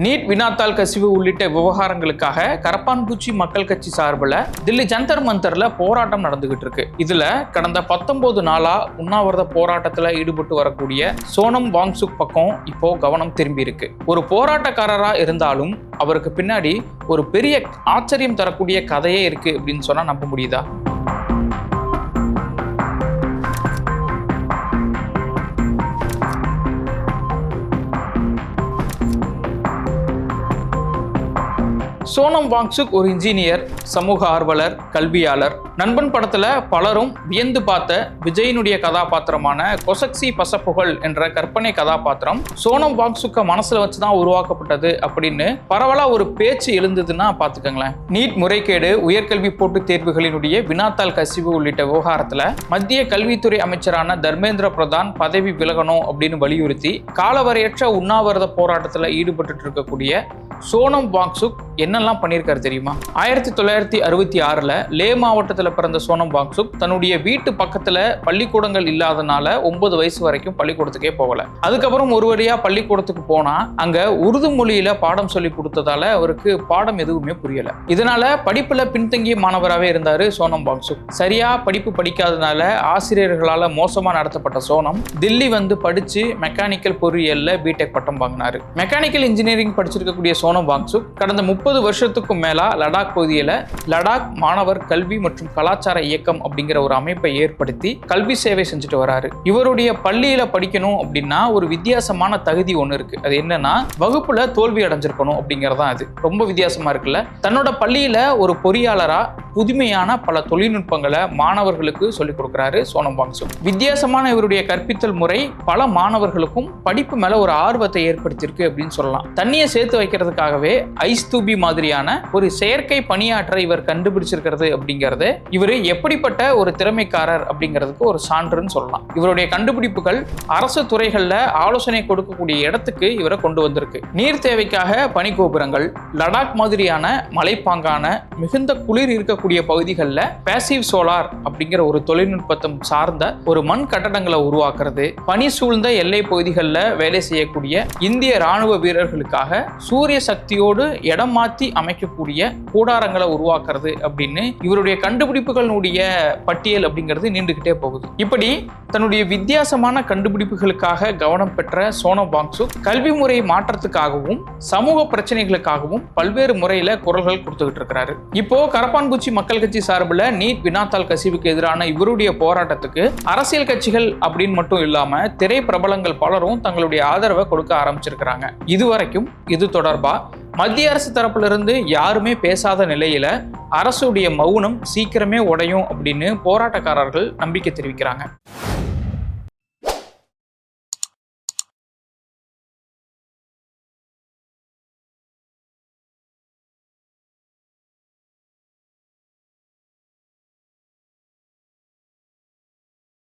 NEET வினாத்தாள் கசிவு உள்ளிட்ட விவகாரங்களுக்காக கரப்பான்பூச்சி மக்கள் கட்சி சார்பில் தில்லி ஜந்தர் மந்தர்ல போராட்டம் நடந்துகிட்டு இருக்கு. இதுல கடந்த 19 நாளா உண்ணாவிரத போராட்டத்துல ஈடுபட்டு வரக்கூடிய சோனம் வாங்சுக் பக்கம் இப்போ கவனம் திரும்பி இருக்கு. ஒரு போராட்டக்காரரா இருந்தாலும் அவருக்கு பின்னாடி ஒரு பெரிய ஆச்சரியம் தரக்கூடிய கதையே இருக்கு அப்படின்னு சொன்னா நம்ப முடியுதா? சோனம் வாங்சுக் ஒரு இன்ஜினியர், சமூக ஆர்வலர், கல்வியாளர். நண்பன் படத்துல பலரும் வியந்து பார்த்த விஜயினுடைய கதாபாத்திரமான கொசக்சி பசப்புகழ் என்ற கற்பனை கதாபாத்திரம் சோனம் வாங்சுக்க மனசுல வச்சுதான் உருவாக்கப்பட்டது அப்படின்னு பரவலா ஒரு பேச்சு எழுந்ததுன்னா பாத்துக்கங்களேன். நீட் முறைகேடு, உயர்கல்வி போட்டித் தேர்வுகளினுடைய வினாத்தாள் கசிவு உள்ளிட்ட விவகாரத்துல மத்திய கல்வித்துறை அமைச்சரான தர்மேந்திர பிரதான் பதவி விலகணும் அப்படின்னு வலியுறுத்தி காலவரையற்ற உண்ணாவிரத போராட்டத்துல ஈடுபட்டு இருக்கக்கூடிய சோனம் வாங்சுக் என்னெல்லாம் பண்ணியிருக்காரு தெரியுமா? 1966 லே மாவட்டத்தில் பிறந்த சோனம் வாங்சுக் தன்னுடைய வீட்டு பக்கத்துல பள்ளிக்கூடங்கள் இல்லாதனால 9 வயசு வரைக்கும் பள்ளிக்கூடத்துக்கே போகல. அதுக்கப்புறம் ஒரு வழியா பள்ளிக்கூடத்துக்கு போனா அங்க உருது மொழியில பாடம் சொல்லி கொடுத்ததால அவருக்கு பாடம் எதுவுமே புரியல. இதனால படிப்புல பின்தங்கிய மாணவராகவே இருந்தாரு சோனம் வாங்சுக். சரியா படிப்பு படிக்காதனால ஆசிரியர்களால மோசமா நடத்தப்பட்ட சோனம் தில்லி வந்து படிச்சு மெக்கானிக்கல் பொறியியல்ல பிடெக் பட்டம் வாங்கினாரு. மெக்கானிக்கல் இன்ஜினியரிங் படிச்சிருக்கக்கூடிய சோனம் வாங்சுக் கடந்த 30 வருஷத்துக்கும் மேலா லடாக் பகுதியில லடாக் மாணவர் கல்வி மற்றும் கலாச்சார இயக்கம் அப்படிங்கிற ஒரு அமைப்பை ஏற்படுத்தி கல்வி சேவை செஞ்சுட்டு வராரு. இவருடைய பள்ளியில படிக்கணும் அப்படின்னா ஒரு வித்தியாசமான தகுதி ஒண்ணு இருக்கு. அது என்னன்னா வகுப்புல தோல்வி அடைஞ்சிருக்கணும் அப்படிங்கறதா. அது ரொம்ப வித்தியாசமா இருக்குல்ல. தன்னோட பள்ளியில ஒரு பொறியாளரா புதுமையான பல தொழில்நுட்பங்களை மாணவர்களுக்கு சொல்லிக் கொடுக்கிறாரு சோனம் வாங்சுக். வித்தியாசமான இவருடைய கற்பித்தல் முறை பல மாணவர்களுக்கும் படிப்பு மேல ஒரு ஆர்வத்தை ஏற்படுத்தியிருக்கு அப்படின்னு சொல்லலாம். தண்ணியை சேர்த்து வைக்கிறதுக்காகவே ஐஸ் தூபி மாதிரியான ஒரு செயற்கை பணியாற்றை இவர் கண்டுபிடிச்சிருக்கிறது அப்படிங்கிறது இவர் எப்படிப்பட்ட ஒரு திறமைக்காரர் அப்படிங்கிறதுக்கு ஒரு சான்றுன்னு சொல்லலாம். இவருடைய கண்டுபிடிப்புகள் அரசு துறைகள்ல ஆலோசனை கொடுக்கக்கூடிய இடத்துக்கு இவரை கொண்டு வந்திருக்கு. நீர் தேவைக்காக பனிகோபுரங்கள், லடாக் மாதிரியான மலைப்பாங்கான மிகுந்த குளிர் இருக்கக்கூடிய பகுதிகளில் பேசிவ் சோலார் அப்படிங்கிற ஒரு தொழில்நுட்பத்தை சார்ந்த ஒரு மண் கட்டடங்களை உருவாக்குறது, பனி சூழ்ந்த எல்லை பகுதிகளில் வேலை செய்யக்கூடிய இந்திய ராணுவ வீரர்களுக்காக சூரிய சக்தியோடு இடம் மாற்றி அமைக்கக்கூடிய கூடாரங்களை உருவாக்குறது அப்படின்னு இவருடைய கண்டுபிடிப்புகளுடைய பட்டியல் அப்படிங்கிறது நீண்டுகிட்டே போகுது. இப்படி தன்னுடைய வித்தியாசமான கண்டுபிடிப்புகளுக்காக கவனம் பெற்ற சோனம் வாங்சுக் கல்வி முறை மாற்றத்துக்காகவும் சமூக பிரச்சனைகளுக்காகவும் பல்வேறு முறையில குரல்கள் கொடுத்துக்கிட்டு இருக்கிறாரு. இப்போ கரப்பான்பூச்சி மக்கள் கட்சி சார்பில் நீட் வினாத்தாள் கசிவுக்கு எதிரான இவருடைய போராட்டத்துக்கு அரசியல் கட்சிகள் அப்படின்னு மட்டும் இல்லாம திரை பிரபலங்கள் பலரும் தங்களுடைய ஆதரவை கொடுக்க ஆரம்பிச்சிருக்கிறாங்க. இதுவரைக்கும் இது தொடர்பா மத்திய அரசு தரப்புல இருந்து யாருமே பேசாத நிலையில அரசுடைய மௌனம் சீக்கிரமே உடையும் அப்படின்னு போராட்டக்காரர்கள் நம்பிக்கை தெரிவிக்கிறாங்க.